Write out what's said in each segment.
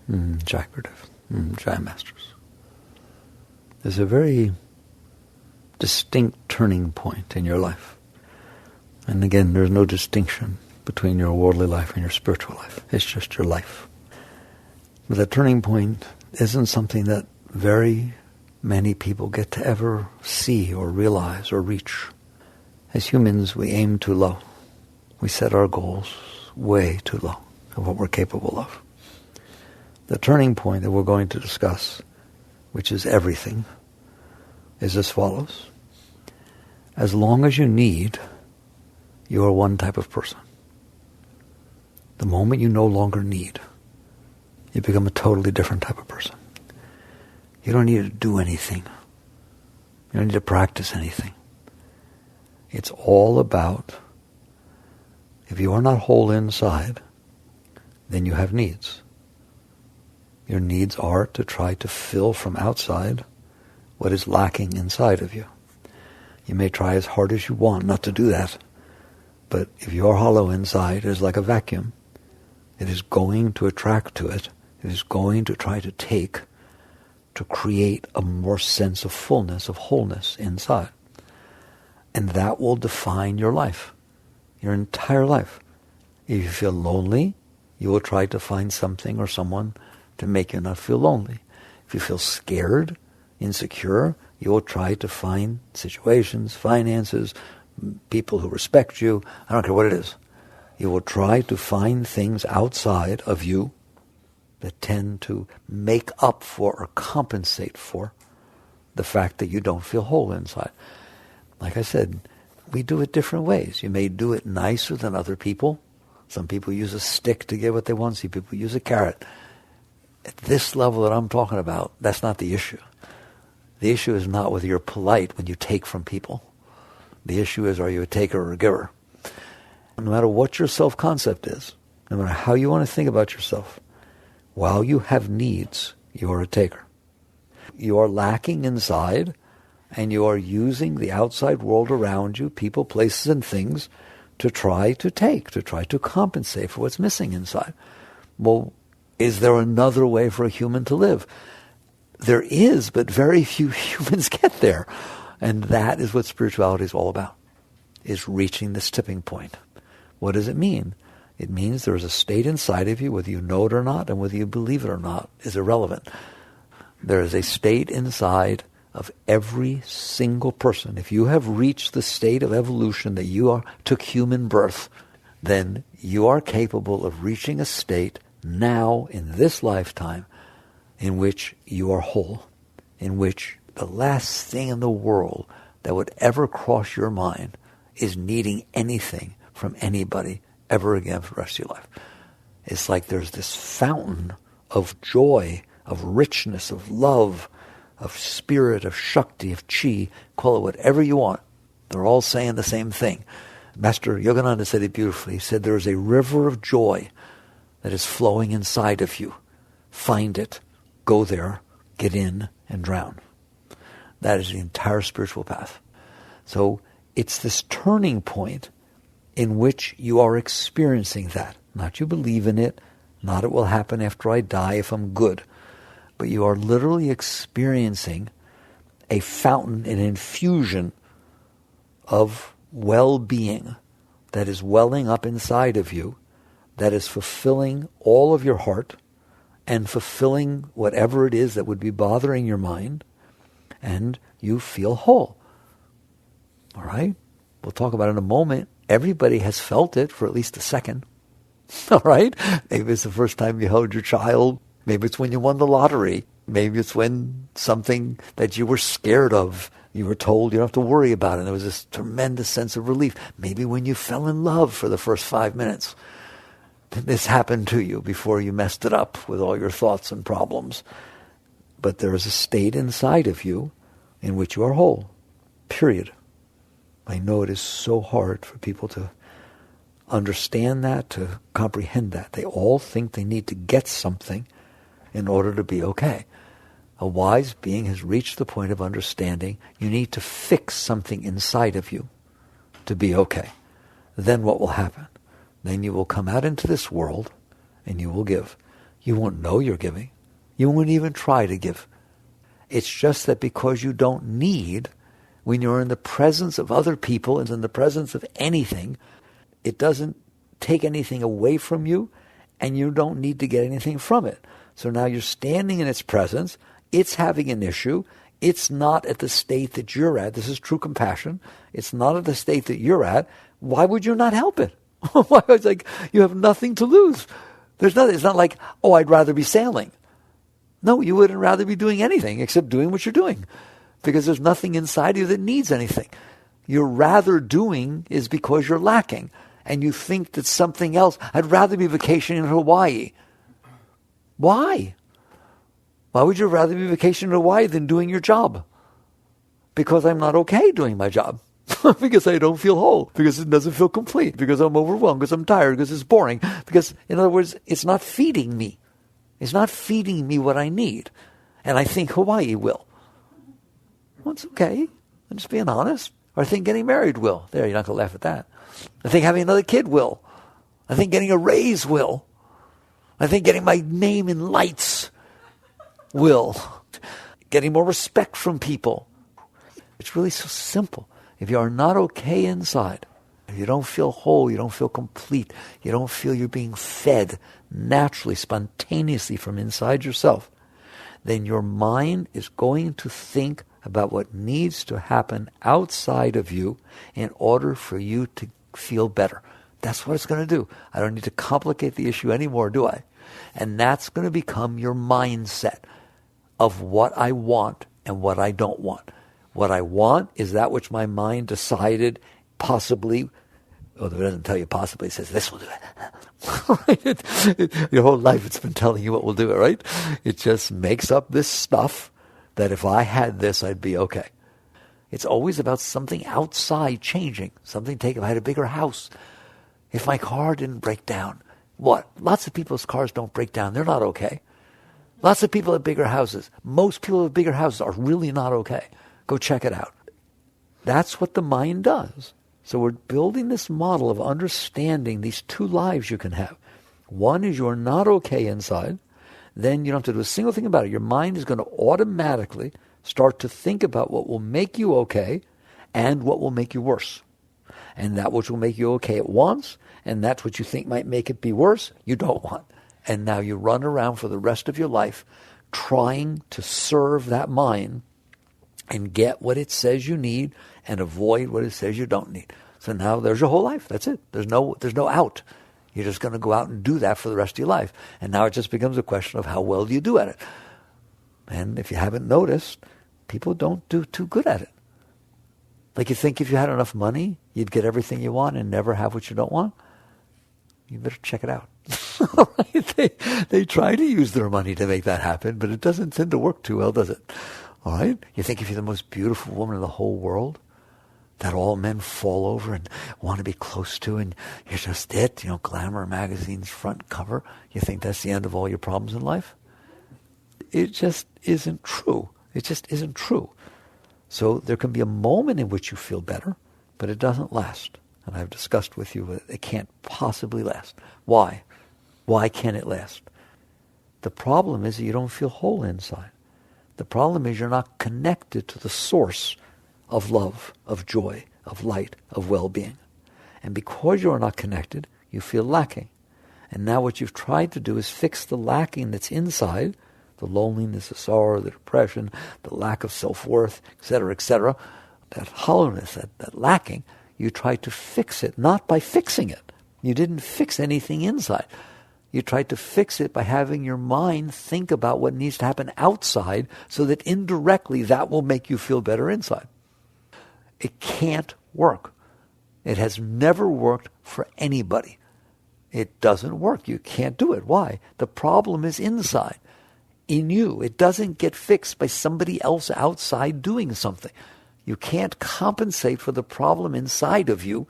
Jai Gurudev. Jai Masters. There's a very distinct turning point in your life. And again, there's no distinction between your worldly life and your spiritual life. It's just your life. But that turning point isn't something that very many people get to ever see or realize or reach. As humans, we aim too low. We set our goals way too low of what we're capable of. The turning point that we're going to discuss, which is everything, is as follows. As long as you need, you are one type of person. The moment you no longer need, you become a totally different type of person. You don't need to do anything. You don't need to practice anything. It's all about, if you are not whole inside, then you have needs. Your needs are to try to fill from outside what is lacking inside of you. You may try as hard as you want not to do that, but if you are hollow inside, it is like a vacuum. It is going to attract to it. It is going to try to take, to create a more sense of fullness, of wholeness inside. And that will define your life, your entire life. If you feel lonely, you will try to find something or someone to make you not feel lonely. If you feel scared, insecure, you will try to find situations, finances, people who respect you. I don't care what it is. You will try to find things outside of you that tend to make up for or compensate for the fact that you don't feel whole inside. Like I said, we do it different ways. You may do it nicer than other people. Some people use a stick to get what they want. Some people use a carrot. At this level that I'm talking about, that's not the issue. The issue is not whether you're polite when you take from people. The issue is, are you a taker or a giver? No matter what your self-concept is, no matter how you want to think about yourself, while you have needs, you are a taker. You are lacking inside, and you are using the outside world around you, people, places, and things, to try to take, to try to compensate for what's missing inside. Well, is there another way for a human to live? There is, but very few humans get there. And that is what spirituality is all about, is reaching this tipping point. What does it mean? It means there is a state inside of you, whether you know it or not, and whether you believe it or not is irrelevant. There is a state inside of every single person. If you have reached the state of evolution that you took human birth, then you are capable of reaching a state now in this lifetime in which you are whole, in which the last thing in the world that would ever cross your mind is needing anything from anybody ever again for the rest of your life. It's like there's this fountain of joy, of richness, of love, of spirit, of Shakti, of Chi, call it whatever you want. They're all saying the same thing. Master Yogananda said it beautifully. He said, there is a river of joy that is flowing inside of you. Find it, go there, get in, and drown. That is the entire spiritual path. So it's this turning point in which you are experiencing that. Not you believe in it, not it will happen after I die if I'm good. But you are literally experiencing a fountain, an infusion of well-being that is welling up inside of you, that is fulfilling all of your heart and fulfilling whatever it is that would be bothering your mind, and you feel whole. All right? We'll talk about it in a moment. Everybody has felt it for at least a second. All right? Maybe it's the first time you held your child. Maybe it's when you won the lottery. Maybe it's when something that you were scared of, you were told you don't have to worry about it. There was this tremendous sense of relief. Maybe when you fell in love for the first 5 minutes. This happened to you before you messed it up with all your thoughts and problems. But there is a state inside of you in which you are whole. Period. I know it is so hard for people to understand that, to comprehend that. They all think they need to get something in order to be okay. A wise being has reached the point of understanding you need to fix something inside of you to be okay. Then what will happen? Then you will come out into this world and you will give. You won't know you're giving. You won't even try to give. It's just that because you don't need, when you're in the presence of other people and in the presence of anything, it doesn't take anything away from you, and you don't need to get anything from it. So now you're standing in its presence. It's having an issue. It's not at the state that you're at. This is true compassion. It's not at the state that you're at. Why would you not help it? Why? It's like you have nothing to lose. There's nothing. It's not like, oh, I'd rather be sailing. No, you wouldn't rather be doing anything except doing what you're doing, because there's nothing inside you that needs anything. Your rather doing is because you're lacking, and you think that something else. I'd rather be vacationing in Hawaii. Why? Why would you rather be vacationing in Hawaii than doing your job? Because I'm not okay doing my job. Because I don't feel whole. Because it doesn't feel complete. Because I'm overwhelmed. Because I'm tired. Because it's boring. Because, in other words, it's not feeding me. It's not feeding me what I need. And I think Hawaii will. Well, it's okay. I'm just being honest. Or I think getting married will. There, you're not going to laugh at that. I think having another kid will. I think getting a raise will. I think getting my name in lights will. Getting more respect from people. It's really so simple. If you are not okay inside, if you don't feel whole, you don't feel complete, you don't feel you're being fed naturally, spontaneously from inside yourself, then your mind is going to think about what needs to happen outside of you in order for you to feel better. That's what it's going to do. I don't need to complicate the issue anymore, do I? And that's going to become your mindset of what I want and what I don't want. What I want is that which my mind decided possibly, it doesn't tell you possibly, it says this will do it. Your whole life it's been telling you what will do it, right? It just makes up this stuff that if I had this, I'd be okay. It's always about something outside changing. If I had a bigger house, if my car didn't break down, what? Lots of people's cars don't break down. They're not okay. Lots of people have bigger houses. Most people with bigger houses are really not okay. Go check it out. That's what the mind does. So we're building this model of understanding these two lives you can have. One is you're not okay inside. Then you don't have to do a single thing about it. Your mind is going to automatically start to think about what will make you okay and what will make you worse. And that which will make you okay at once, and that's what you think might make it be worse, you don't want. And now you run around for the rest of your life trying to serve that mind and get what it says you need and avoid what it says you don't need. So now there's your whole life. That's it. There's no out. You're just going to go out and do that for the rest of your life. And now it just becomes a question of how well do you do at it. And if you haven't noticed, people don't do too good at it. Like you think if you had enough money, you'd get everything you want and never have what you don't want. You better check it out. They try to use their money to make that happen, but it doesn't tend to work too well, does it? All right? You think if you're the most beautiful woman in the whole world, that all men fall over and want to be close to, and you're just it, Glamour magazine's front cover, you think that's the end of all your problems in life? It just isn't true. It just isn't true. So there can be a moment in which you feel better, but it doesn't last. And I've discussed with you that it can't possibly last. Why? Why can't it last? The problem is that you don't feel whole inside. The problem is you're not connected to the source of love, of joy, of light, of well-being. And because you are not connected, you feel lacking. And now what you've tried to do is fix the lacking that's inside, the loneliness, the sorrow, the depression, the lack of self-worth, etc., that hollowness, that lacking. You tried to fix it, not by fixing it. You didn't fix anything inside. You tried to fix it by having your mind think about what needs to happen outside so that indirectly that will make you feel better inside. It can't work. It has never worked for anybody. It doesn't work. You can't do it. Why? The problem is inside, in you. It doesn't get fixed by somebody else outside doing something. You can't compensate for the problem inside of you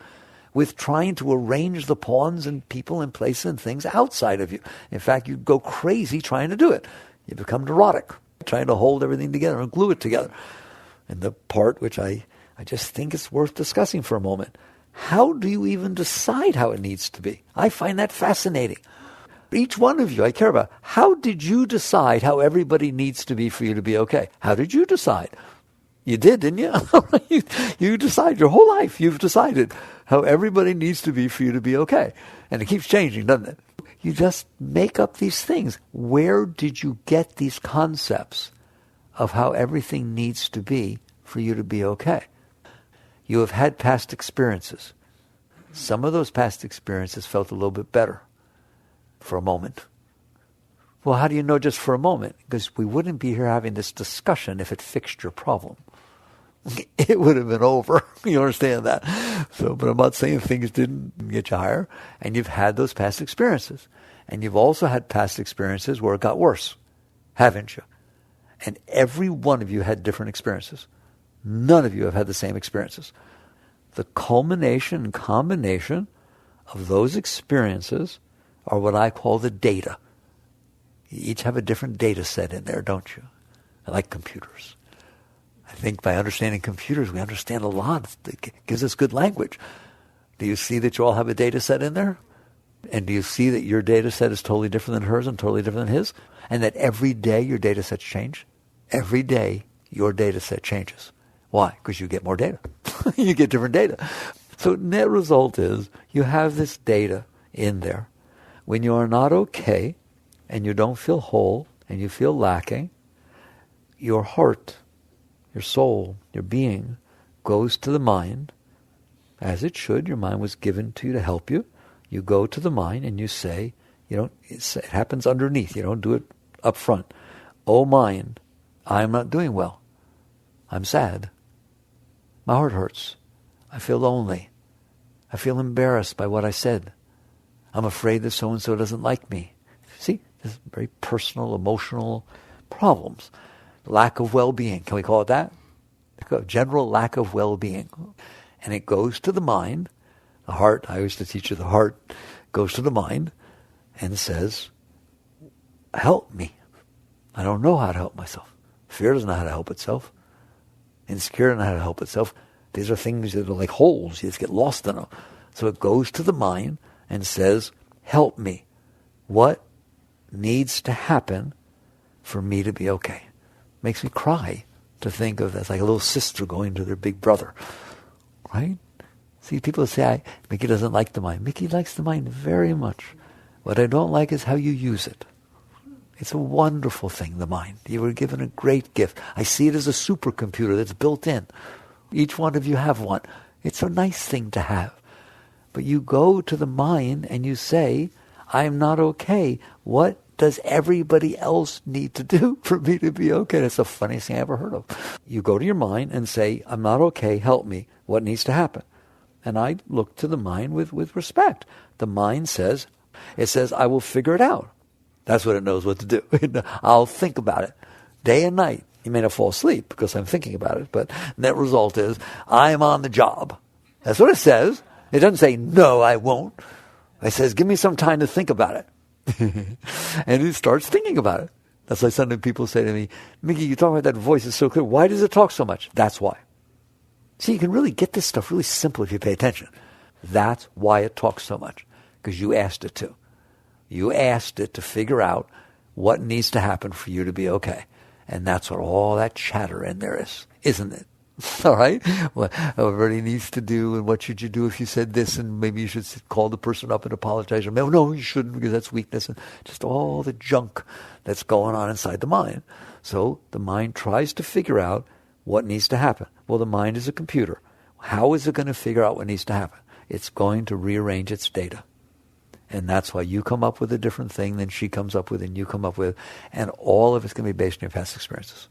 with trying to arrange the pawns and people and places and things outside of you. In fact, you go crazy trying to do it. You become neurotic, trying to hold everything together and glue it together. And the part which I just think it's worth discussing for a moment. How do you even decide how it needs to be? I find that fascinating. Each one of you, I care about. How did you decide how everybody needs to be for you to be okay? How did you decide? You did, didn't you? You decide your whole life. You've decided how everybody needs to be for you to be okay. And it keeps changing, doesn't it? You just make up these things. Where did you get these concepts of how everything needs to be for you to be okay? You have had past experiences. Some of those past experiences felt a little bit better for a moment. Well, how do you know just for a moment? Because we wouldn't be here having this discussion if it fixed your problem. It would have been over. You understand that? So, but I'm not saying things didn't get you higher. And you've had those past experiences. And you've also had past experiences where it got worse. Haven't you? And every one of you had different experiences. None of you have had the same experiences. The culmination and combination of those experiences are what I call the data. You each have a different data set in there, don't you? I like computers. I think by understanding computers, we understand a lot. It gives us good language. Do you see that you all have a data set in there? And do you see that your data set is totally different than hers and totally different than his? And that every day your data sets change? Every day your data set changes. Why? Because you get more data. You get different data. So net result is you have this data in there. When you are not okay and you don't feel whole and you feel lacking, your heart, your soul, your being goes to the mind, as it should. Your mind was given to you to help you. You go to the mind and you say, it happens underneath. You don't do it up front. Oh mind, I am not doing well. I'm sad. My heart hurts. I feel lonely. I feel embarrassed by what I said. I'm afraid that so-and-so doesn't like me. See, this is very personal, emotional problems. Lack of well-being. Can we call it that? General lack of well-being. And it goes to the mind. The heart, I used to teach you the heart, goes to the mind and says, help me. I don't know how to help myself. Fear doesn't know how to help itself. Insecurity doesn't know how to help itself. These are things that are like holes. You just get lost in them. So it goes to the mind and says, help me. What needs to happen for me to be okay? Makes me cry to think of that's like a little sister going to their big brother. Right? See, people say, Mickey doesn't like the mind. Mickey likes the mind very much. What I don't like is how you use it. It's a wonderful thing, the mind. You were given a great gift. I see it as a supercomputer that's built in. Each one of you have one. It's a nice thing to have. But you go to the mind and you say, I'm not okay. What does everybody else need to do for me to be okay? That's the funniest thing I ever heard of. You go to your mind and say, I'm not okay, help me. What needs to happen? And I look to the mind with respect. The mind says, I will figure it out. That's what it knows what to do. I'll think about it day and night. You may not fall asleep because I'm thinking about it, but net result is I'm on the job. That's what it says. It doesn't say, no, I won't. It says, give me some time to think about it. And it starts thinking about it. That's why sometimes people say to me, Mickey, you talk about that voice, it's so clear. Why does it talk so much? That's why. See, you can really get this stuff really simple if you pay attention. That's why it talks so much, because you asked it to. You asked it to figure out what needs to happen for you to be okay. And that's what all that chatter in there is, isn't it? All right? What everybody needs to do, and what should you do if you said this, and maybe you should call the person up and apologize. Or no, you shouldn't, because that's weakness. And just all the junk that's going on inside the mind. So the mind tries to figure out what needs to happen. Well, the mind is a computer. How is it going to figure out what needs to happen? It's going to rearrange its data. And that's why you come up with a different thing than she comes up with and you come up with. And all of it's going to be based on your past experiences.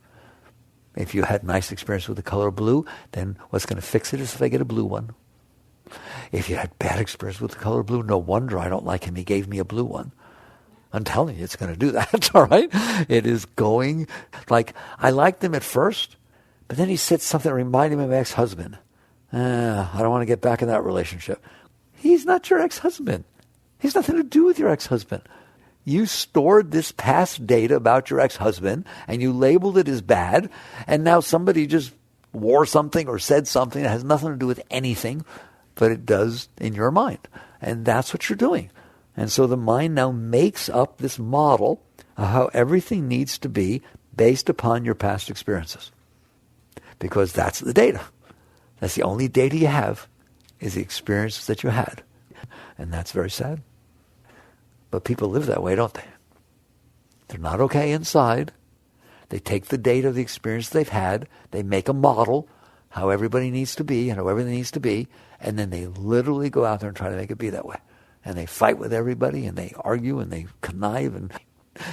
If you had nice experience with the color blue, then what's going to fix it is if I get a blue one. If you had bad experience with the color blue, no wonder I don't like him. He gave me a blue one. I'm telling you, it's going to do that, all right? It is going, like, I liked him at first, but then he said something that reminded me of my ex-husband. I don't want to get back in that relationship. He's not your ex-husband. He has nothing to do with your ex-husband. You stored this past data about your ex-husband, and you labeled it as bad, and now somebody just wore something or said something that has nothing to do with anything, but it does in your mind. And that's what you're doing. And so the mind now makes up this model of how everything needs to be based upon your past experiences. Because that's the data. That's the only data you have, is the experiences that you had. And that's very sad. But people live that way, don't they? They're not okay inside. They take the data of the experience they've had, they make a model, how everybody needs to be and how everything needs to be, and then they literally go out there and try to make it be that way. And they fight with everybody, and they argue, and they connive,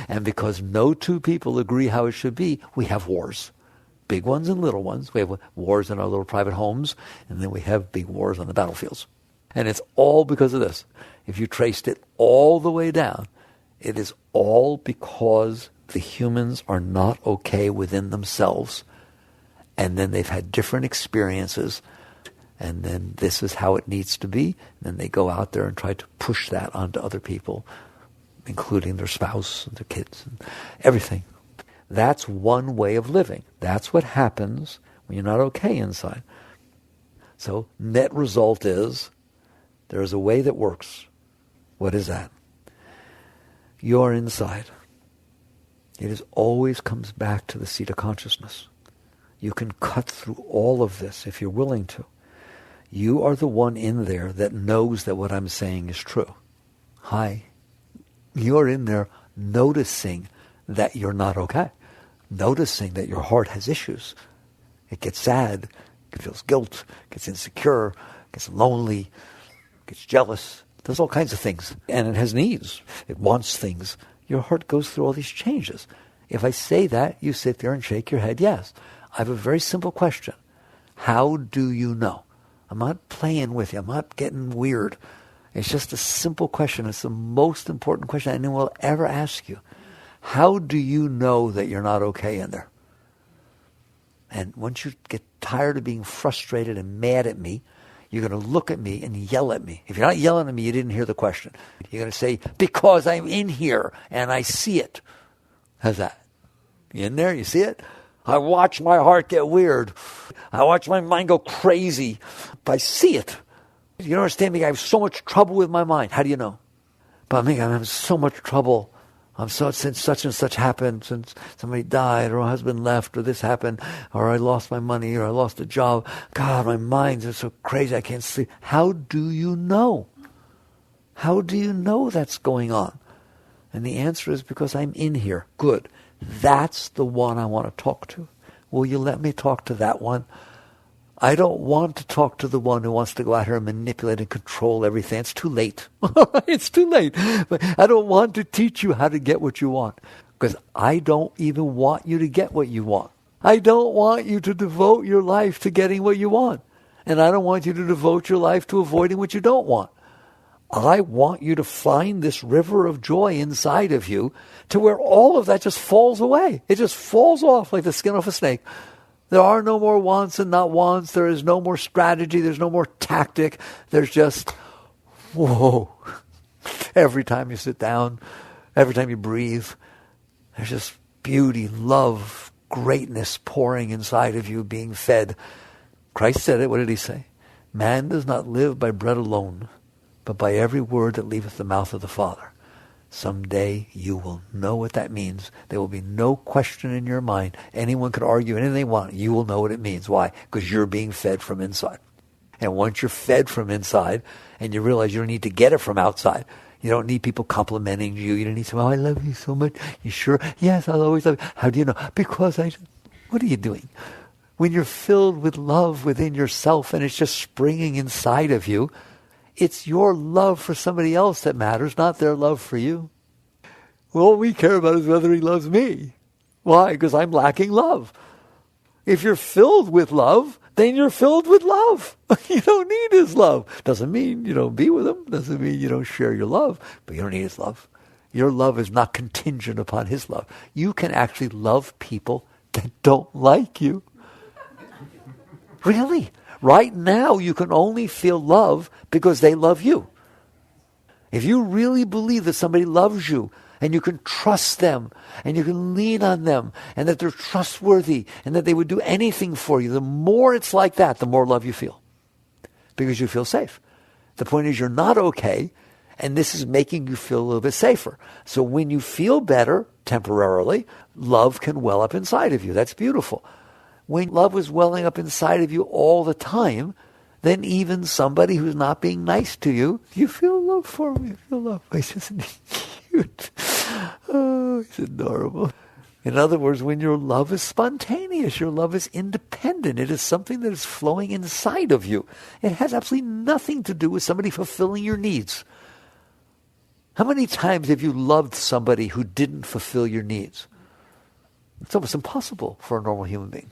and because no two people agree how it should be, we have wars. Big ones and little ones. We have wars in our little private homes, and then we have big wars on the battlefields. And it's all because of this. If you traced it all the way down, it is all because the humans are not okay within themselves, and then they've had different experiences, and then this is how it needs to be, and then they go out there and try to push that onto other people, including their spouse and their kids and everything. That's one way of living. That's what happens when you're not okay inside. So net result is there is a way that works. What is that? You're inside. It always comes back to the seat of consciousness. You can cut through all of this if you're willing to. You are the one in there that knows that what I'm saying is true. Hi. You're in there noticing that you're not okay. Noticing that your heart has issues. It gets sad. It feels guilt. It gets insecure. It gets lonely. It gets jealous. There's all kinds of things. And it has needs. It wants things. Your heart goes through all these changes. If I say that, you sit there and shake your head, yes. I have a very simple question. How do you know? I'm not playing with you. I'm not getting weird. It's just a simple question. It's the most important question anyone will ever ask you. How do you know that you're not okay in there? And once you get tired of being frustrated and mad at me, you're going to look at me and yell at me. If you're not yelling at me, you didn't hear the question. You're going to say, because I'm in here and I see it. How's that? You in there? You see it? I watch my heart get weird. I watch my mind go crazy. But I see it. You don't understand me. I have so much trouble with my mind. How do you know? But I'm having so much trouble. Since such and such happened, since somebody died, or a husband left, or this happened, or I lost my money, or I lost a job. God, my mind's are so crazy I can't sleep. How do you know? How do you know that's going on? And the answer is because I'm in here. Good. That's the one I want to talk to. Will you let me talk to that one? I don't want to talk to the one who wants to go out here and manipulate and control everything. It's too late. It's too late. But I don't want to teach you how to get what you want, because I don't even want you to get what you want. I don't want you to devote your life to getting what you want. And I don't want you to devote your life to avoiding what you don't want. I want you to find this river of joy inside of you to where all of that just falls away. It just falls off like the skin off a snake. There are no more wants and not wants. There is no more strategy. There's no more tactic. There's just, whoa. Every time you sit down, every time you breathe, there's just beauty, love, greatness pouring inside of you, being fed. Christ said it. What did he say? Man does not live by bread alone, but by every word that leaveth the mouth of the Father. Someday you will know what that means. There will be no question in your mind. Anyone could argue anything they want. You will know what it means. Why? Because you're being fed from inside. And once you're fed from inside and you realize you don't need to get it from outside, you don't need people complimenting you. You don't need to say, oh, I love you so much. You sure? Yes, I'll always love you. How do you know? Because what are you doing? When you're filled with love within yourself and it's just springing inside of you, it's your love for somebody else that matters, not their love for you. Well, all we care about is whether he loves me. Why? Because I'm lacking love. If you're filled with love, then you're filled with love. You don't need his love. Doesn't mean you don't be with him. Doesn't mean you don't share your love. But you don't need his love. Your love is not contingent upon his love. You can actually love people that don't like you. Really? Right now, you can only feel love because they love you. If you really believe that somebody loves you, and you can trust them, and you can lean on them, and that they're trustworthy, and that they would do anything for you, the more it's like that, the more love you feel. Because you feel safe. The point is you're not okay, And this is making you feel a little bit safer. So when you feel better, temporarily, love can well up inside of you. That's beautiful. When love is welling up inside of you all the time, then even somebody who's not being nice to you, you feel love for me. You feel love. Isn't he cute? Oh, he's adorable. In other words, when your love is spontaneous, your love is independent. It is something that is flowing inside of you. It has absolutely nothing to do with somebody fulfilling your needs. How many times have you loved somebody who didn't fulfill your needs? It's almost impossible for a normal human being,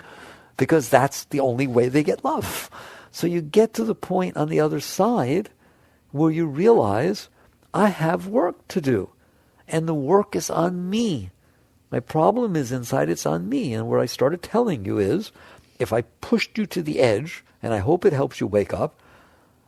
because that's the only way they get love. So you get to the point on the other side where you realize, I have work to do, and the work is on me. My problem is inside, it's on me. And what I started telling you is, if I pushed you to the edge, and I hope it helps you wake up,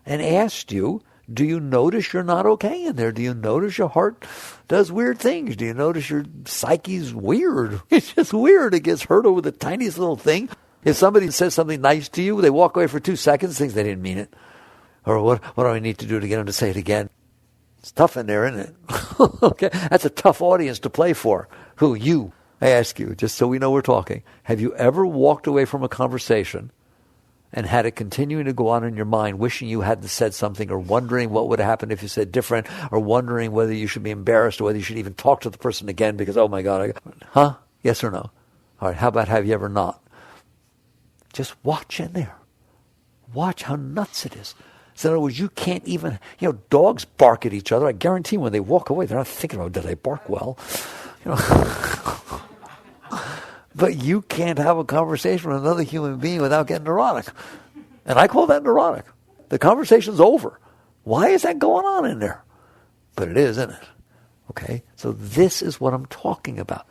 and asked you, do you notice you're not okay in there? Do you notice your heart does weird things? Do you notice your psyche's weird? It's just weird. It gets hurt over the tiniest little thing. If somebody says something nice to you, they walk away for 2 seconds, thinks they didn't mean it. Or what do I need to do to get them to say it again? It's tough in there, isn't it? Okay, that's a tough audience to play for. Who? You. I ask you, just so we know we're talking. Have you ever walked away from a conversation and had it continuing to go on in your mind, wishing you hadn't said something, or wondering what would have happened if you said different, or wondering whether you should be embarrassed, or whether you should even talk to the person again because, oh my God, huh? Yes or no? All right, how about have you ever not? Just watch in there. Watch how nuts it is. So in other words, you can't even, dogs bark at each other. I guarantee when they walk away, they're not thinking, oh, did they bark well? But you can't have a conversation with another human being without getting neurotic. And I call that neurotic. The conversation's over. Why is that going on in there? But it is, isn't it? Okay? So this is what I'm talking about.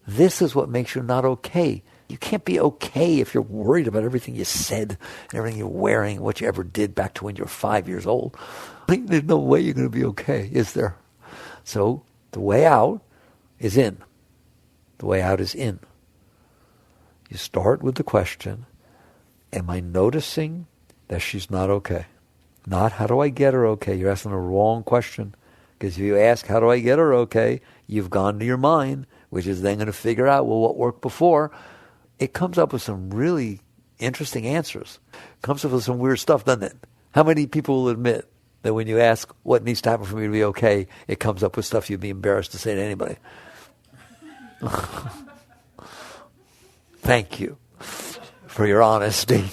This is what makes you not okay. You can't be okay if you're worried about everything you said, and everything you're wearing, what you ever did back to when you were 5 years old. There's no way you're going to be okay, is there? So the way out is in. The way out is in. You start with the question, am I noticing that she's not okay? Not how do I get her okay? You're asking the wrong question. Because if you ask how do I get her okay, you've gone to your mind, which is then going to figure out, well, what worked before? It comes up with some really interesting answers. It comes up with some weird stuff, doesn't it? How many people will admit that when you ask what needs to happen for me to be okay, it comes up with stuff you'd be embarrassed to say to anybody? Thank you for your honesty.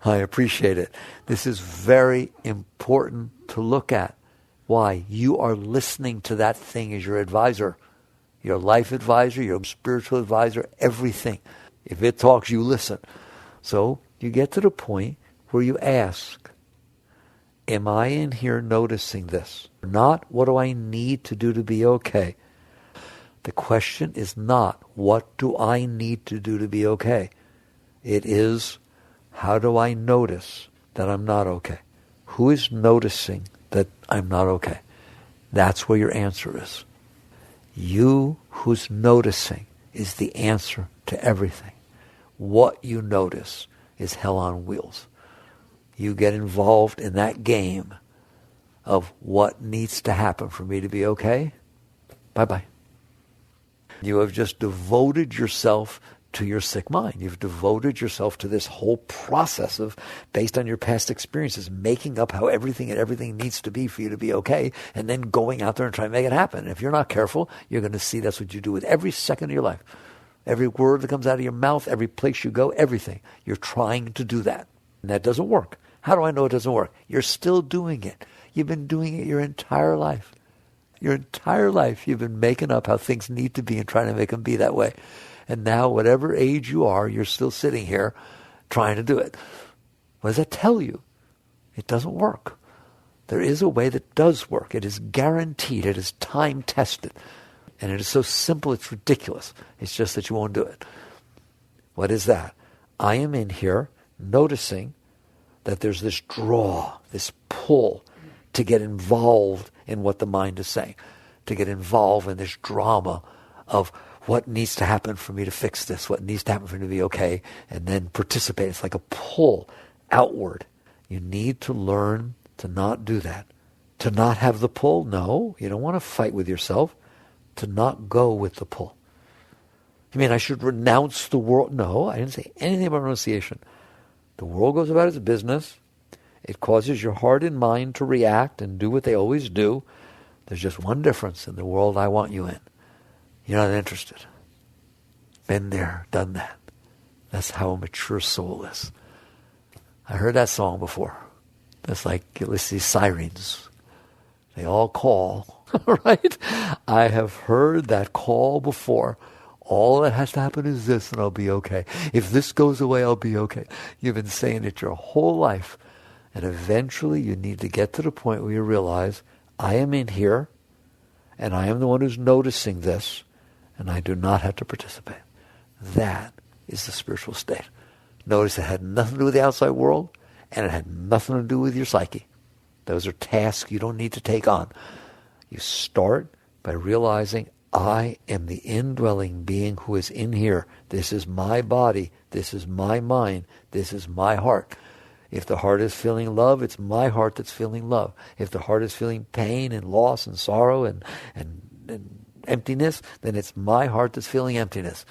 I appreciate it. This is very important to look at. Why? You are listening to that thing as your advisor, your life advisor, your spiritual advisor, everything. If it talks, you listen. So you get to the point where you ask, am I in here noticing this? Not what do I need to do to be okay? The question is not, what do I need to do to be okay? It is, how do I notice that I'm not okay? Who is noticing that I'm not okay? That's where your answer is. You who's noticing is the answer to everything. What you notice is hell on wheels. You get involved in that game of what needs to happen for me to be okay. Bye-bye. You have just devoted yourself to your sick mind. You've devoted yourself to this whole process of, based on your past experiences, making up how everything needs to be for you to be okay, and then going out there and trying to make it happen. And if you're not careful, you're going to see that's what you do with every second of your life. Every word that comes out of your mouth, every place you go, everything. You're trying to do that. And that doesn't work. How do I know it doesn't work? You're still doing it. You've been doing it your entire life. Your entire life you've been making up how things need to be and trying to make them be that way. And now, whatever age you are, you're still sitting here trying to do it. What does that tell you? It doesn't work. There is a way that does work. It is guaranteed. It is time-tested. And it is so simple, it's ridiculous. It's just that you won't do it. What is that? I am in here noticing that there's this draw, this pull to get involved in what the mind is saying, to get involved in this drama of what needs to happen for me to fix this, what needs to happen for me to be okay, and then participate. It's like a pull outward. You need to learn to not do that. To not have the pull? No, you don't want to fight with yourself. To not go with the pull. You mean I should renounce the world? No, I didn't say anything about renunciation. The world goes about its business. It causes your heart and mind to react and do what they always do. There's just one difference in the world I want you in. You're not interested. Been there, done that. That's how a mature soul is. I heard that song before. It's like these sirens. They all call, right? I have heard that call before. All that has to happen is this, and I'll be okay. If this goes away, I'll be okay. You've been saying it your whole life. And eventually you need to get to the point where you realize, I am in here, and I am the one who's noticing this, and I do not have to participate. That is the spiritual state. Notice it had nothing to do with the outside world, and it had nothing to do with your psyche. Those are tasks you don't need to take on. You start by realizing, I am the indwelling being who is in here. This is my body. This is my mind. This is my heart. If the heart is feeling love, it's my heart that's feeling love. If the heart is feeling pain and loss and sorrow and emptiness, then it's my heart that's feeling emptiness.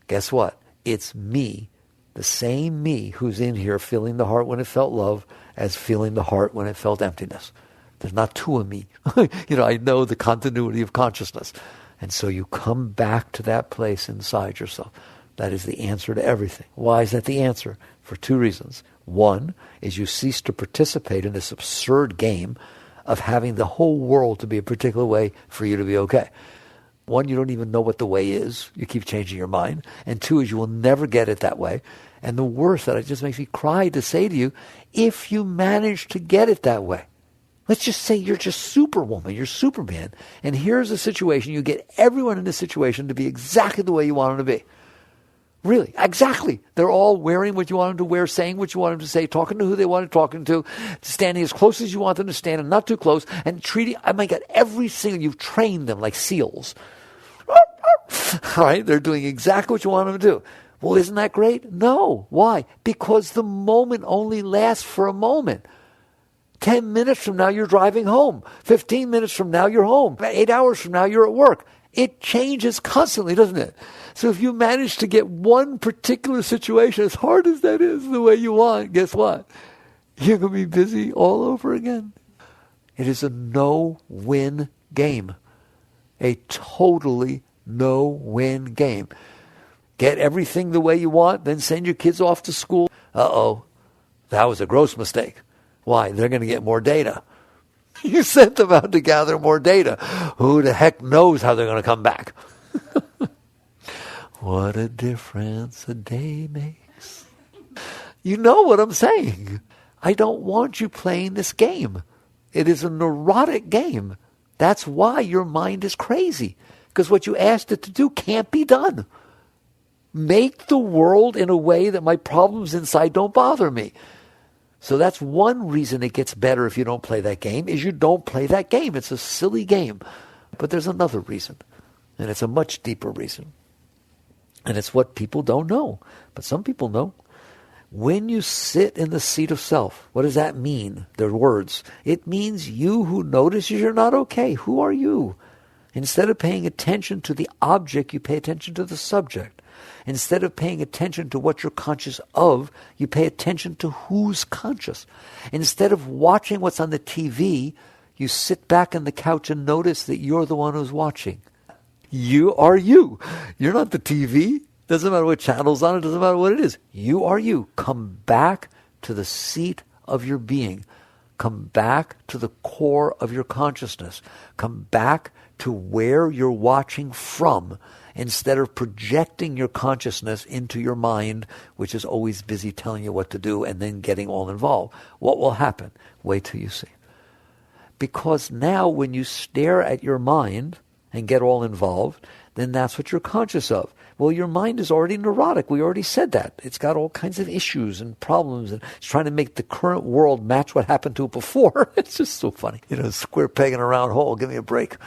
Guess what? It's me, the same me who's in here feeling the heart when it felt love as feeling the heart when it felt emptiness. There's not two of me. I know the continuity of consciousness. And so you come back to that place inside yourself. That is the answer to everything. Why is that the answer? For two reasons. One is you cease to participate in this absurd game of having the whole world to be a particular way for you to be okay. One, you don't even know what the way is. You keep changing your mind. And two is you will never get it that way. And the worst, that it just makes me cry to say to you, if you manage to get it that way, let's just say you're just Superwoman, you're Superman, and here's a situation, you get everyone in this situation to be exactly the way you want them to be. Really, exactly. They're all wearing what you want them to wear, saying what you want them to say, talking to who they want to talk to, standing as close as you want them to stand and not too close, and treating, oh my God, every single, you've trained them like seals. All right, they're doing exactly what you want them to do. Well, isn't that great? No. Why? Because the moment only lasts for a moment. 10 minutes from now, you're driving home. 15 minutes from now, you're home. 8 hours from now, you're at work. It changes constantly, doesn't it? So if you manage to get one particular situation, as hard as that is, the way you want, guess what? You're going to be busy all over again. It is a no-win game. A totally no-win game. Get everything the way you want, then send your kids off to school. Uh-oh, that was a gross mistake. Why? They're going to get more data. You sent them out to gather more data. Who the heck knows how they're going to come back? What a difference a day makes. You know what I'm saying. I don't want you playing this game. It is a neurotic game. That's why your mind is crazy. Because what you asked it to do can't be done. Make the world in a way that my problems inside don't bother me. So that's one reason it gets better if you don't play that game, is you don't play that game. It's a silly game. But there's another reason, and it's a much deeper reason. And it's what people don't know, but some people know. When you sit in the seat of self, what does that mean? They're words. It means you who notices you're not okay. Who are you? Instead of paying attention to the object, you pay attention to the subject. Instead of paying attention to what you're conscious of, you pay attention to who's conscious. Instead of watching what's on the TV, you sit back on the couch and notice that you're the one who's watching. You are you. You're not the TV. Doesn't matter what channel's on it. Doesn't matter what it is. You are you. Come back to the seat of your being. Come back to the core of your consciousness. Come back to where you're watching from, instead of projecting your consciousness into your mind, which is always busy telling you what to do and then getting all involved. What will happen? Wait till you see. Because now when you stare at your mind and get all involved, then that's what you're conscious of. Well, your mind is already neurotic. We already said that. It's got all kinds of issues and problems, and it's trying to make the current world match what happened to it before. It's just so funny. Square peg in a round hole. Give me a break.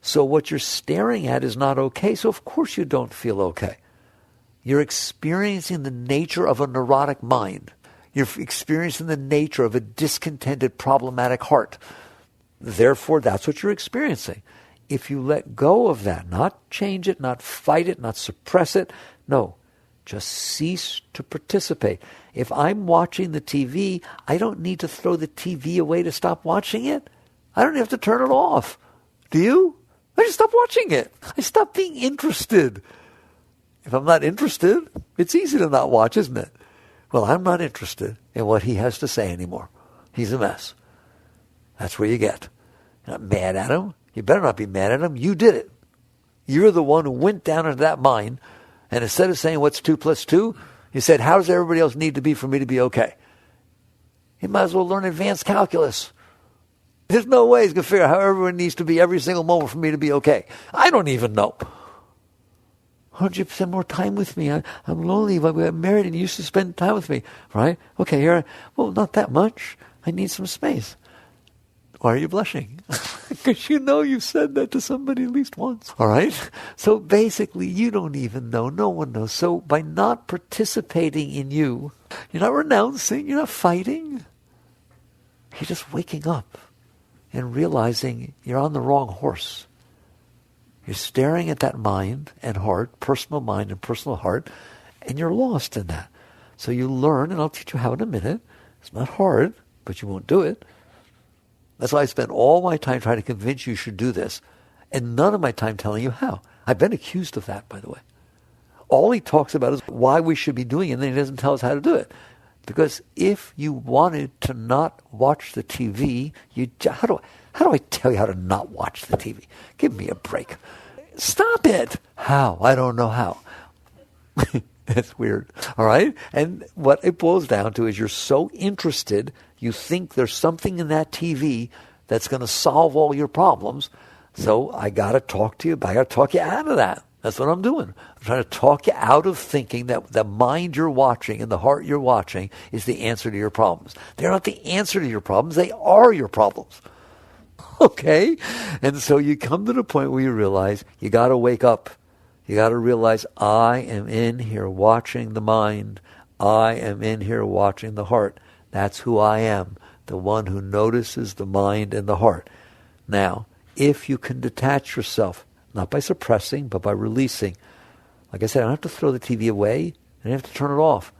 So what you're staring at is not okay, so of course you don't feel okay. You're experiencing the nature of a neurotic mind. You're experiencing the nature of a discontented, problematic heart. Therefore, that's what you're experiencing. If you let go of that, not change it, not fight it, not suppress it, no, just cease to participate. If I'm watching the TV, I don't need to throw the TV away to stop watching it. I don't have to turn it off. Do you? I just stop watching it. I stop being interested. If I'm not interested, it's easy to not watch, isn't it? Well, I'm not interested in what he has to say anymore. He's a mess. That's where you get. You're not mad at him. You better not be mad at him. You did it. You're the one who went down into that mind, and instead of saying, what's 2 plus 2? You said, how does everybody else need to be for me to be okay? You might as well learn advanced calculus. There's no way he's going to figure out how everyone needs to be every single moment for me to be okay. I don't even know. Why don't you spend more time with me? I'm lonely. I'm married and you used to spend time with me. Right? Okay, here. Well, not that much. I need some space. Why are you blushing? Because you know you've said that to somebody at least once. All right? So basically, you don't even know. No one knows. So by not participating in you, you're not renouncing. You're not fighting. You're just waking up and realizing you're on the wrong horse. You're staring at that mind and heart, personal mind and personal heart, and you're lost in that. So you learn, and I'll teach you how in a minute. It's not hard, but you won't do it. That's why I spend all my time trying to convince you should do this, and none of my time telling you how. I've been accused of that, by the way. All he talks about is why we should be doing it, and then he doesn't tell us how to do it. Because if you wanted to not watch the TV, how do I tell you how to not watch the TV? Give me a break. Stop it. How? I don't know how. That's weird. All right? And what it boils down to is you're so interested, you think there's something in that TV that's going to solve all your problems. So I got to talk to you, but I got to talk you out of that. That's what I'm doing. I'm trying to talk you out of thinking that the mind you're watching and the heart you're watching is the answer to your problems. They're not the answer to your problems. They are your problems. Okay? And so you come to the point where you realize you got to wake up. You got to realize I am in here watching the mind. I am in here watching the heart. That's who I am, the one who notices the mind and the heart. Now, if you can detach yourself, not by suppressing, but by releasing. Like I said, I don't have to throw the TV away. I don't have to turn it off.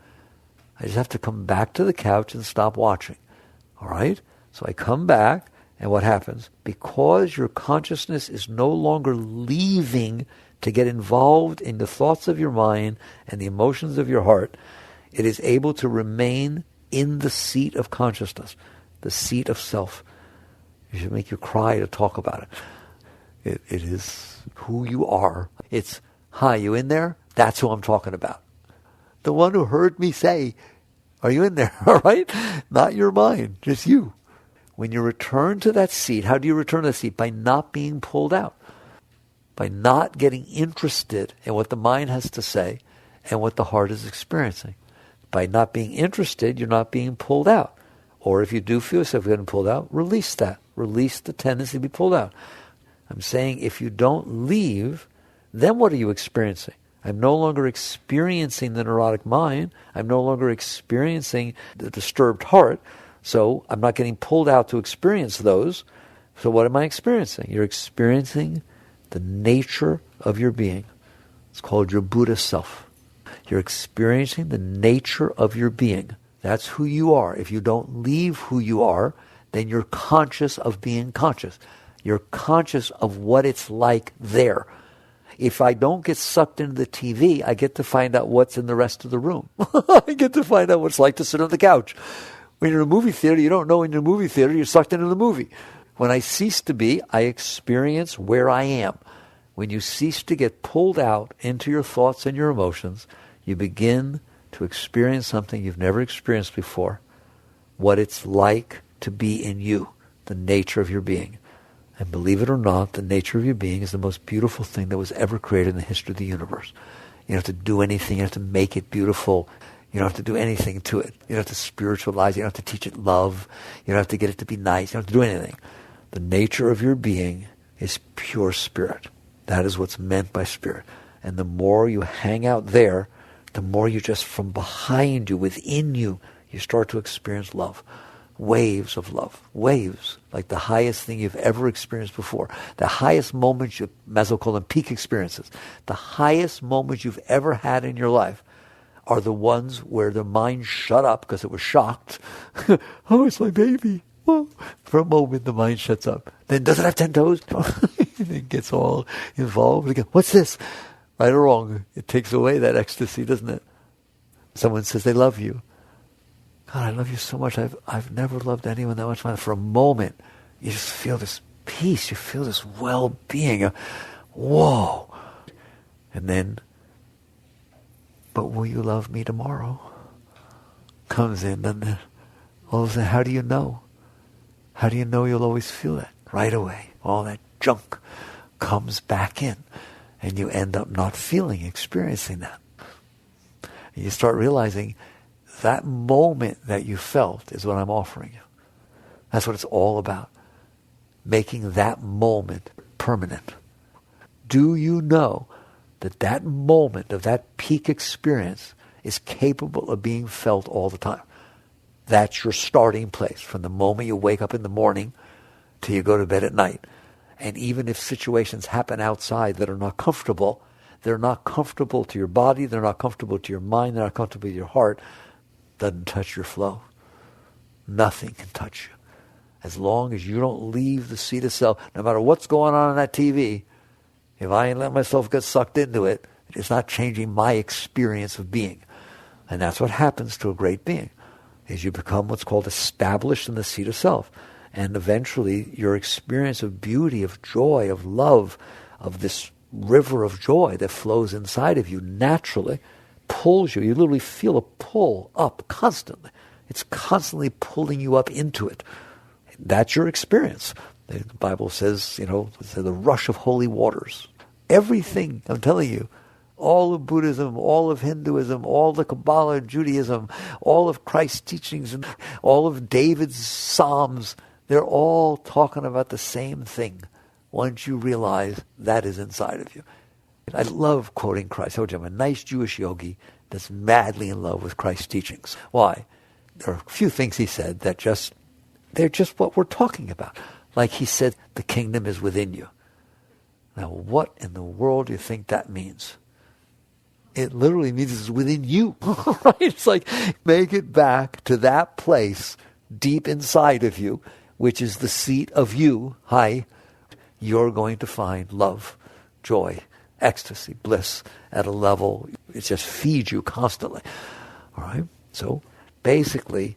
I just have to come back to the couch and stop watching. All right? So I come back, and what happens? Because your consciousness is no longer leaving to get involved in the thoughts of your mind and the emotions of your heart, it is able to remain in the seat of consciousness, the seat of self. It should make you cry to talk about it. It is who you are. It's, hi, you in there? That's who I'm talking about. The one who heard me say, are you in there? All right? Not your mind, just you. When you return to that seat, how do you return to the seat? By not being pulled out. By not getting interested in what the mind has to say and what the heart is experiencing. By not being interested, you're not being pulled out. Or if you do feel yourself getting pulled out, release that. Release the tendency to be pulled out. I'm saying if you don't leave, then what are you experiencing? I'm no longer experiencing the neurotic mind. I'm no longer experiencing the disturbed heart. So I'm not getting pulled out to experience those. So what am I experiencing? You're experiencing the nature of your being. It's called your Buddha self. You're experiencing the nature of your being. That's who you are. If you don't leave who you are, then you're conscious of being conscious. You're conscious of what it's like there. If I don't get sucked into the TV, I get to find out what's in the rest of the room. I get to find out what it's like to sit on the couch. When you're in a movie theater, you don't know in your movie theater, you're sucked into the movie. When I cease to be, I experience where I am. When you cease to get pulled out into your thoughts and your emotions, you begin to experience something you've never experienced before, what it's like to be in you, the nature of your being. And believe it or not, the nature of your being is the most beautiful thing that was ever created in the history of the universe. You don't have to do anything. You don't have to make it beautiful. You don't have to do anything to it. You don't have to spiritualize it. You don't have to teach it love. You don't have to get it to be nice. You don't have to do anything. The nature of your being is pure spirit. That is what's meant by spirit. And the more you hang out there, the more you just from behind you, within you, you start to experience love. waves of love. Waves, like the highest thing you've ever experienced before. The highest moments, Maslow called them peak experiences. The highest moments you've ever had in your life are the ones where the mind shut up because it was shocked. Oh, it's my baby. Well, for a moment, the mind shuts up. Then, does it have 10 toes? It gets all involved. Again, what's this? Right or wrong, it takes away that ecstasy, doesn't it? Someone says they love you. God, I love you so much. I've never loved anyone that much. For a moment, you just feel this peace. You feel this well-being. Whoa. And then, but will you love me tomorrow? Comes in, doesn't it? All of a sudden, how do you know? How do you know you'll always feel that? Right away. All that junk comes back in. And you end up not experiencing that. And you start realizing that moment that you felt is what I'm offering you. That's what it's all about. Making that moment permanent. Do you know that that moment of that peak experience is capable of being felt all the time? That's your starting place from the moment you wake up in the morning till you go to bed at night. And even if situations happen outside that are not comfortable, they're not comfortable to your body, they're not comfortable to your mind, they're not comfortable to your heart, doesn't touch your flow. Nothing can touch you. As long as you don't leave the seat of self, no matter what's going on that TV, if I ain't let myself get sucked into it, it's not changing my experience of being. And that's what happens to a great being, is you become what's called established in the seat of self. And eventually your experience of beauty, of joy, of love, of this river of joy that flows inside of you naturally pulls you. You literally feel a pull up constantly. It's constantly pulling you up into it. That's your experience. The Bible says, the rush of holy waters. Everything, I'm telling you, all of Buddhism, all of Hinduism, all the Kabbalah, Judaism, all of Christ's teachings, and all of David's Psalms, they're all talking about the same thing once you realize that is inside of you. I love quoting Christ. I told you, I'm a nice Jewish yogi that's madly in love with Christ's teachings. Why? There are a few things he said that they're just what we're talking about. Like he said, the kingdom is within you. Now, what in the world do you think that means? It literally means it's within you. Right? It's like, make it back to that place deep inside of you, which is the seat of you. Hi. You're going to find love, joy, ecstasy, bliss at a level, it just feeds you constantly. All right? So basically,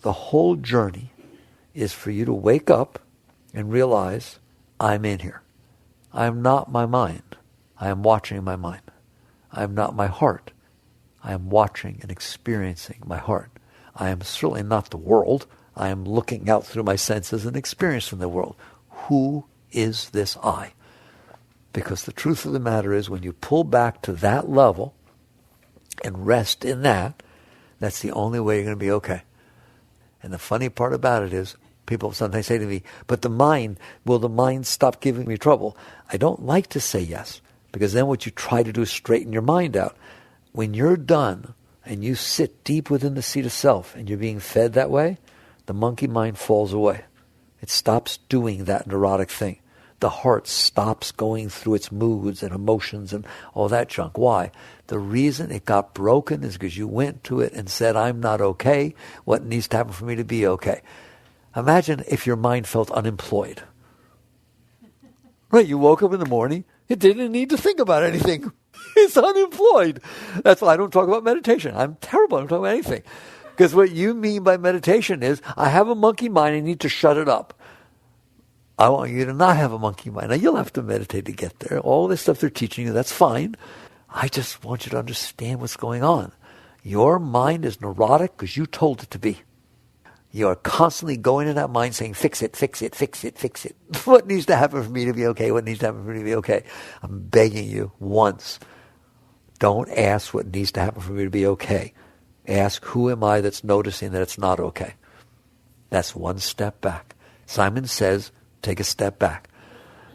the whole journey is for you to wake up and realize, I'm in here. I am not my mind. I am watching my mind. I am not my heart. I am watching and experiencing my heart. I am certainly not the world. I am looking out through my senses and experiencing the world. Who is this I? Because the truth of the matter is, when you pull back to that level and rest in that, that's the only way you're going to be okay. And the funny part about it is, people sometimes say to me, but will the mind stop giving me trouble? I don't like to say yes, because then what you try to do is straighten your mind out. When you're done and you sit deep within the seat of self and you're being fed that way, the monkey mind falls away. It stops doing that neurotic thing. The heart stops going through its moods and emotions and all that junk. Why? The reason it got broken is because you went to it and said, I'm not okay. What needs to happen for me to be okay? Imagine if your mind felt unemployed. Right, you woke up in the morning, it didn't need to think about anything. It's unemployed. That's why I don't talk about meditation. I'm terrible. I don't talk about anything. Because what you mean by meditation is, I have a monkey mind, I need to shut it up. I want you to not have a monkey mind. Now, you'll have to meditate to get there. All this stuff they're teaching you, that's fine. I just want you to understand what's going on. Your mind is neurotic because you told it to be. You are constantly going in that mind saying, fix it, fix it, fix it, fix it. What needs to happen for me to be okay? What needs to happen for me to be okay? I'm begging you once. Don't ask what needs to happen for me to be okay. Ask, who am I that's noticing that it's not okay? That's one step back. Simon says, take a step back.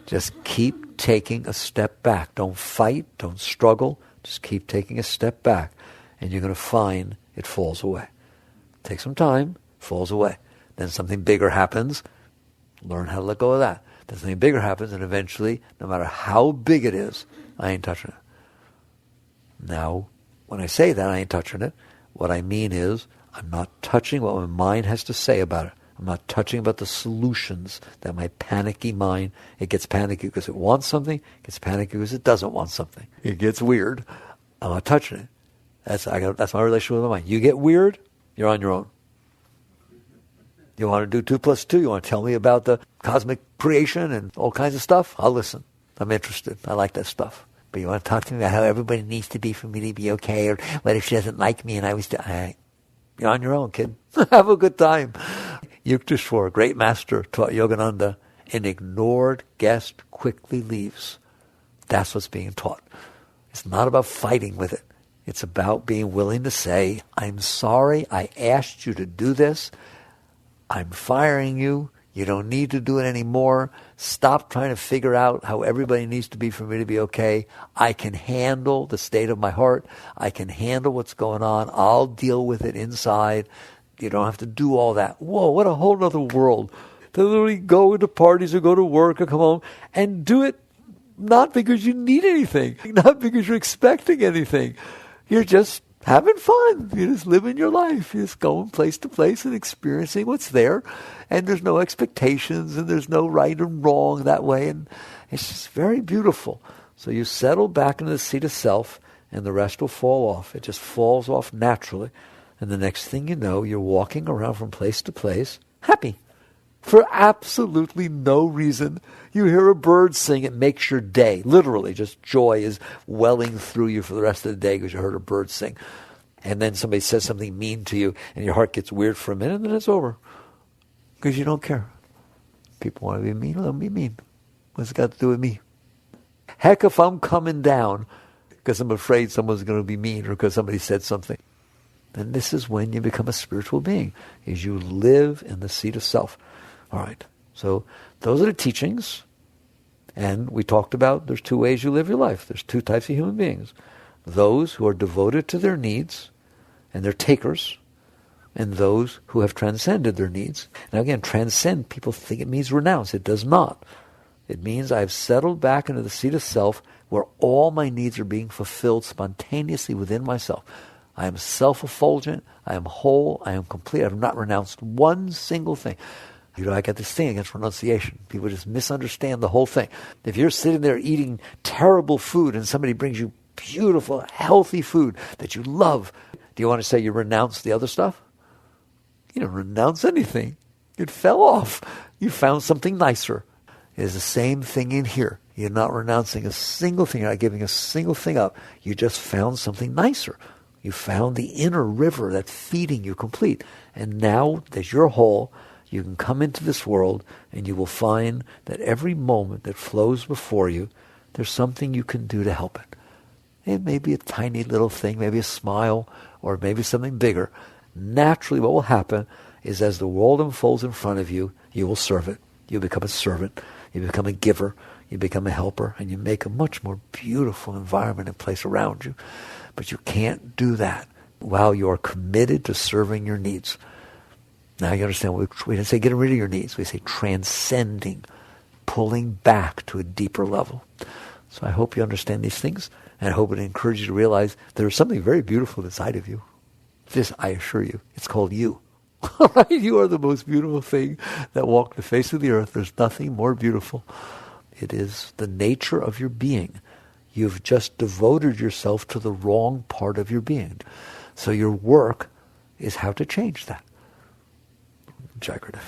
Just keep taking a step back. Don't fight. Don't struggle. Just keep taking a step back. And you're going to find it falls away. Take some time. Falls away. Then something bigger happens. Learn how to let go of that. Then something bigger happens, and eventually, no matter how big it is, I ain't touching it. Now, when I say that, I ain't touching it, what I mean is, I'm not touching what my mind has to say about it. I'm not touching about the solutions that my panicky mind, it gets panicky because it wants something, it gets panicky because it doesn't want something. It gets weird. I'm not touching it. That's my relationship with my mind. You get weird, you're on your own. You want to do 2 plus 2? You want to tell me about the cosmic creation and all kinds of stuff? I'll listen. I'm interested. I like that stuff. But you want to talk to me about how everybody needs to be for me to be okay, or what if she doesn't like me and I was... You're on your own, kid. Have a good time. Yukteswar, a great master, taught Yogananda, an ignored guest quickly leaves. That's what's being taught. It's not about fighting with it. It's about being willing to say, I'm sorry I asked you to do this. I'm firing you. You don't need to do it anymore. Stop trying to figure out how everybody needs to be for me to be okay. I can handle the state of my heart. I can handle what's going on. I'll deal with it inside. You don't have to do all that. Whoa, what a whole other world. To literally go to parties or go to work or come home and do it not because you need anything, not because you're expecting anything. You're just having fun. You're just living your life. You're just going place to place and experiencing what's there. And there's no expectations and there's no right and wrong that way. And it's just very beautiful. So you settle back into the seat of self and the rest will fall off. It just falls off naturally. And the next thing you know, you're walking around from place to place happy. For absolutely no reason. You hear a bird sing, it makes your day. Literally, just joy is welling through you for the rest of the day because you heard a bird sing. And then somebody says something mean to you and your heart gets weird for a minute and then it's over. Because you don't care. People want to be mean, let them be mean. What's it got to do with me? Heck, if I'm coming down because I'm afraid someone's going to be mean or because somebody said something, then this is when you become a spiritual being, is you live in the seat of self. All right, so those are the teachings. And we talked about there's 2 ways you live your life. There's 2 types of human beings. Those who are devoted to their needs and they're takers, and those who have transcended their needs. Now again, transcend, people think it means renounce. It does not. It means I've settled back into the seat of self where all my needs are being fulfilled spontaneously within myself. I am self-effulgent. I am whole. I am complete. I have not renounced one single thing. You know, I got this thing against renunciation. People just misunderstand the whole thing. If you're sitting there eating terrible food and somebody brings you beautiful, healthy food that you love, do you want to say you renounce the other stuff? You don't renounce anything. It fell off. You found something nicer. It is the same thing in here. You're not renouncing a single thing. You're not giving a single thing up. You just found something nicer. You found the inner river that's feeding you complete. And now that you're whole, you can come into this world and you will find that every moment that flows before you, there's something you can do to help it. It may be a tiny little thing, maybe a smile, or maybe something bigger. Naturally, what will happen is as the world unfolds in front of you, you will serve it. You become a servant. You become a giver. You become a helper. And you make a much more beautiful environment and place around you. But you can't do that while you're committed to serving your needs. Now you understand, we didn't say getting rid of your needs. We say transcending, pulling back to a deeper level. So I hope you understand these things. And I hope it encourages you to realize there's something very beautiful inside of you. This, I assure you, it's called you. All right? You are the most beautiful thing that walked the face of the earth. There's nothing more beautiful. It is the nature of your being. You've just devoted yourself to the wrong part of your being. So your work is how to change that. Jagrata.